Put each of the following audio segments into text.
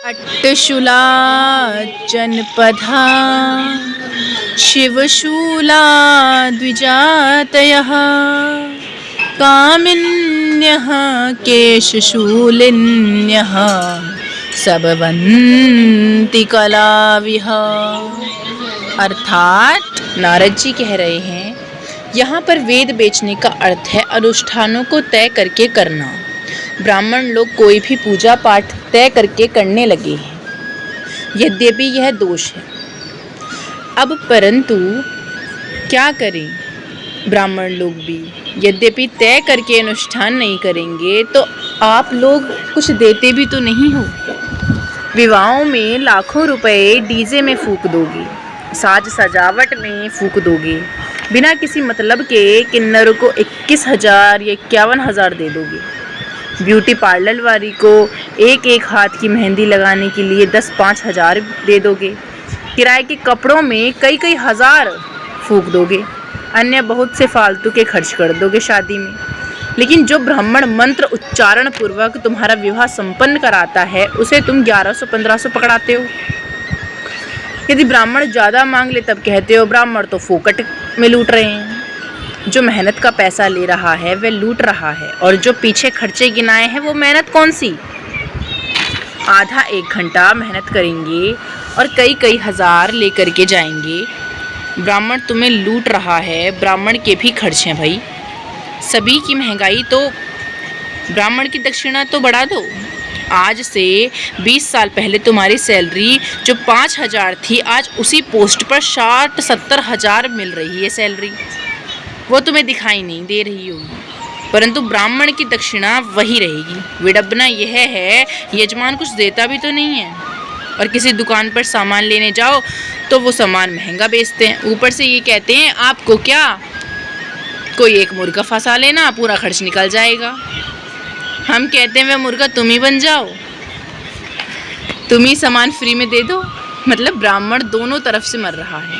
अट्टशूला जनपदा शिवशूला द्विजातयः कामिन्यः केशशूलिन्यः सबवन्ति कलाविह। अर्थात नारद जी कह रहे हैं, यहाँ पर वेद बेचने का अर्थ है अनुष्ठानों को तय करके करना। ब्राह्मण लोग कोई भी पूजा पाठ तय करके करने लगे हैं, यद्यपि यह दोष है। अब परंतु क्या करें, ब्राह्मण लोग भी यद्यपि तय करके अनुष्ठान नहीं करेंगे तो आप लोग कुछ देते भी तो नहीं हो। विवाहों में लाखों रुपए डीजे में फूंक दोगे, साज सजावट में फूंक दोगे, बिना किसी मतलब के किन्नरों को 21,000 या 51,000 दे दोगे। ब्यूटी पार्लर वाली को एक हाथ की मेहंदी लगाने के लिए 10-5 हज़ार दे दोगे। किराए के कपड़ों में कई हज़ार फूंक दोगे। अन्य बहुत से फालतू के खर्च कर दोगे शादी में। लेकिन जो ब्राह्मण मंत्र उच्चारण पूर्वक तुम्हारा विवाह संपन्न कराता है उसे तुम 1100-1500 पकड़ाते हो। यदि ब्राह्मण ज़्यादा मांग ले तब कहते हो ब्राह्मण तो फोकट में लूट रहे हैं। जो मेहनत का पैसा ले रहा है वह लूट रहा है, और जो पीछे खर्चे गिनाए हैं वो मेहनत कौन सी। आधा 1 घंटा मेहनत करेंगे और कई हज़ार लेकर के जाएंगे। ब्राह्मण तुम्हें लूट रहा है, ब्राह्मण के भी खर्च हैं भाई। सभी की महंगाई, तो ब्राह्मण की दक्षिणा तो बढ़ा दो। आज से 20 साल पहले तुम्हारी सैलरी जो 5,000 थी, आज उसी पोस्ट पर 60-70 हज़ार मिल रही है सैलरी। वो तुम्हें दिखाई नहीं दे रही होगी, परंतु ब्राह्मण की दक्षिणा वही रहेगी। विडंबना यह है, यजमान कुछ देता भी तो नहीं है, और किसी दुकान पर सामान लेने जाओ तो वो सामान महंगा बेचते हैं। ऊपर से ये कहते हैं आपको क्या, कोई एक मुर्गा फंसा लेना, पूरा खर्च निकल जाएगा। हम कहते हैं वह मुर्गा तुम ही बन जाओ, तुम ही सामान फ्री में दे दो। मतलब ब्राह्मण दोनों तरफ से मर रहा है।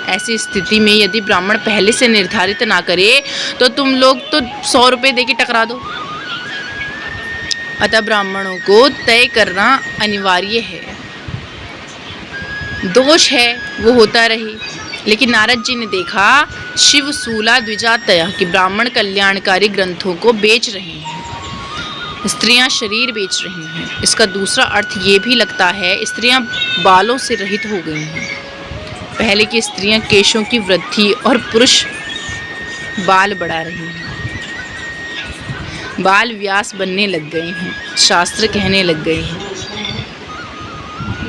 ऐसी स्थिति में यदि ब्राह्मण पहले से निर्धारित ना करे तो तुम लोग तो 100 रुपये दे के टकरा दो। अतः ब्राह्मणों को तय करना अनिवार्य है। दोष है वो होता रहे, लेकिन नारद जी ने देखा शिवशूला द्विजातयः कि ब्राह्मण कल्याणकारी ग्रंथों को बेच रहे हैं, स्त्रियां शरीर बेच रही हैं। इसका दूसरा अर्थ ये भी लगता है स्त्रियां बालों से रहित हो गई हैं। पहले की स्त्रियां केशों की वृद्धि और पुरुष बाल बढ़ा रही हैं। बाल व्यास बनने लग गए हैं, शास्त्र कहने लग गए हैं।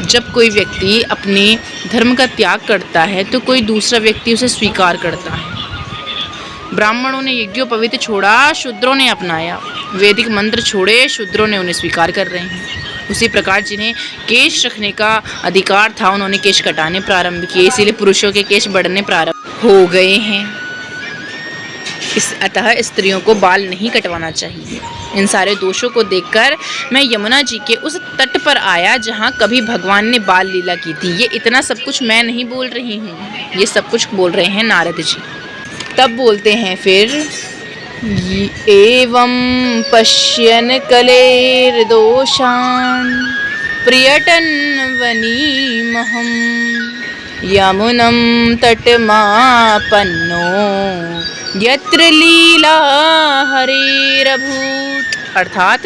जब कोई व्यक्ति अपने धर्म का त्याग करता है तो कोई दूसरा व्यक्ति उसे स्वीकार करता है। ब्राह्मणों ने यज्ञोपवीत छोड़ा, शूद्रों ने अपनाया। वैदिक मंत्र छोड़े, शूद्रों ने उन्हें स्वीकार कर रहे हैं। उसी प्रकार जिन्हें केश रखने का अधिकार था उन्होंने केश कटाने प्रारंभ किए, इसीलिए पुरुषों के केश बढ़ने प्रारंभ हो गए हैं। अतः स्त्रियों को बाल नहीं कटवाना चाहिए। इन सारे दोषों को देखकर मैं यमुना जी के उस तट पर आया जहाँ कभी भगवान ने बाल लीला की थी। ये इतना सब कुछ मैं नहीं बोल रही हूँ, ये सब कुछ बोल रहे हैं नारद जी। तब बोलते हैं फिर, एवं पश्यन् कलेर्दोषान् प्रियटन् वनीमहं यमुनं तटमापन्नो यत्र लीला हरेरभूत। अर्थात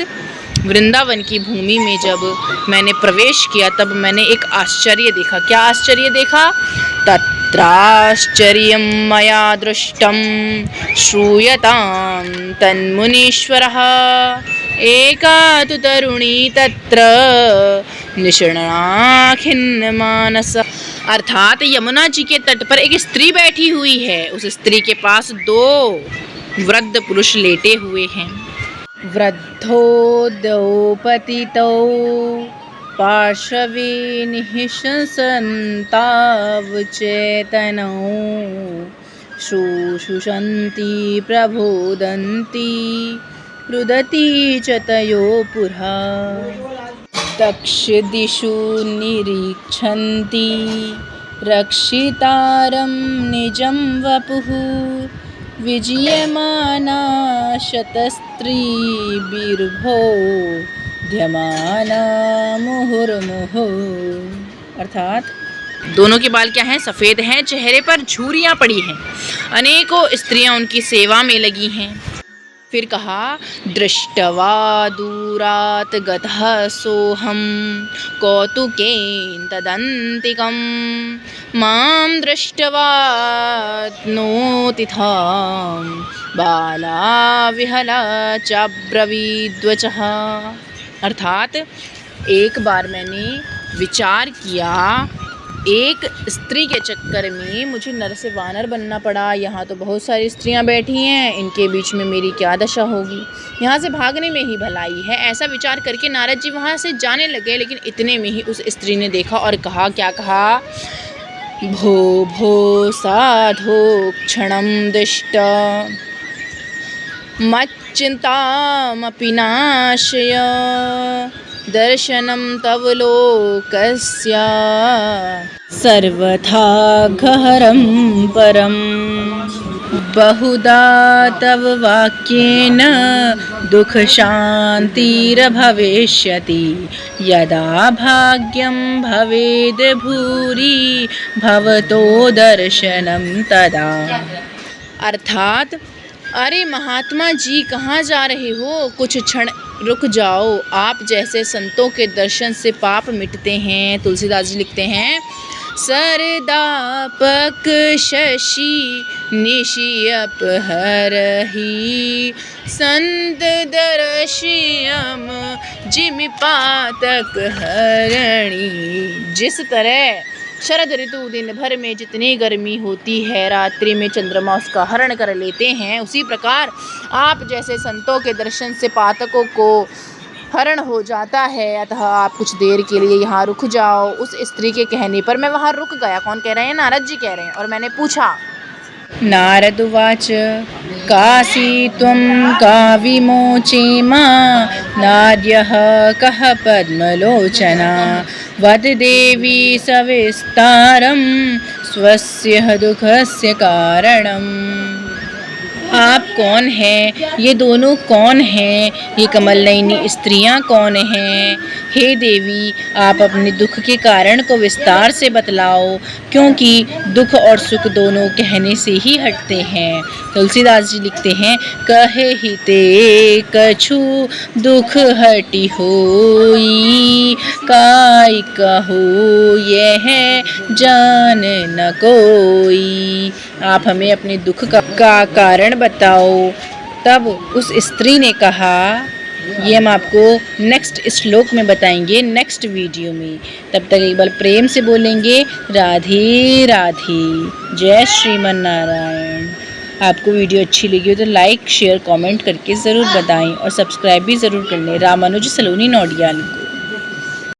वृंदावन की भूमि में जब मैंने प्रवेश किया तब मैंने एक आश्चर्य देखा। क्या आश्चर्य देखा? तत्राश्चर्यं मया दृष्टं श्रूयतां तन्मुनीश्वरः एका तु तरुणी तत्र निषण्णाखिन्नमानस। अर्थात यमुना जी के तट पर एक स्त्री बैठी हुई है। उस स्त्री के पास 2 वृद्ध पुरुष लेटे हुए हैं। वृद्धो द्वौ पार्श्वे निःशसन्तावचेतनौ शुशन्ति प्रबोदन्ति रुदति च तयो पुरा। दक्षदिशु निरीक्षन्ति रक्षितारं निजं वपुः विजयमाना शतस्त्रीभिर्भो ध्यमाना मुहुर्मुहु। अर्थात दोनों के बाल क्या हैं? सफ़ेद हैं, चेहरे पर झुर्रियाँ पड़ी हैं, अनेकों स्त्रियां उनकी सेवा में लगी हैं। फिर कहा, दृष्टवा दूरात् गतः सोऽहं कौतुकेन तदन्तिकं मां दृष्ट्वा नोतिथां बाला विहला चाब्रवीद्वचः। अर्थात एक बार मैंने विचार किया, एक स्त्री के चक्कर में मुझे नर से वानर बनना पड़ा। यहाँ तो बहुत सारी स्त्रियाँ बैठी हैं, इनके बीच में मेरी क्या दशा होगी, यहाँ से भागने में ही भलाई है। ऐसा विचार करके नारद जी वहाँ से जाने लगे, लेकिन इतने में ही उस स्त्री ने देखा और कहा, क्या कहा? भो भो साधो क्षणं दिष्ट मच्चिन्तामपि नाशय दर्शनं तव लोकस्य सर्वथा गहरं परं बहुधा तव वाक्येन दुःखशान्तिर्भविष्यति यदा भाग्यं भवेद् भूरि भवतो दर्शनं तदा। अर्थात, अरे महात्मा जी कहाँ जा रहे हो? कुछ क्षण रुक जाओ, आप जैसे संतों के दर्शन से पाप मिटते हैं। तुलसीदास जी लिखते हैं, सरदापक शशि निशि अपहरहि संत दर्शियम जिमि पातक हरणी। जिस तरह शरद ऋतु दिन भर में जितनी गर्मी होती है, रात्रि में चंद्रमा उसका हरण कर लेते हैं, उसी प्रकार आप जैसे संतों के दर्शन से पातकों को हरण हो जाता है। अतः आप कुछ देर के लिए यहाँ रुक जाओ। उस स्त्री के कहने पर मैं वहाँ रुक गया। कौन कह रहे हैं? नारद जी कह रहे हैं। और मैंने पूछा, नारद उवाच कासी त्वं का विमोचेमा नार्यः कः पद्मलोचना वद देवी सविस्तारं स्वस्य दुःखस्य कारणम्। आप कौन हैं? ये दोनों कौन हैं? ये कमलनयनी स्त्रियां कौन हैं? हे देवी, आप अपने दुख के कारण को विस्तार से बतलाओ, क्योंकि दुख और सुख दोनों कहने से ही हटते हैं। तुलसीदास जी लिखते हैं, कहे ही ते कछु दुख हटि होई काय कहो यह जान न कोई। आप हमें अपने दुख का कारण बताओ। तब उस स्त्री ने कहा, ये हम आपको नेक्स्ट श्लोक में बताएंगे, नेक्स्ट वीडियो में। तब तक एक बार प्रेम से बोलेंगे, राधे राधे, जय श्रीमन नारायण। आपको वीडियो अच्छी लगी हो तो लाइक शेयर कमेंट करके ज़रूर बताएं और सब्सक्राइब भी ज़रूर कर लें रामानुज सलोनी नौडियाल को।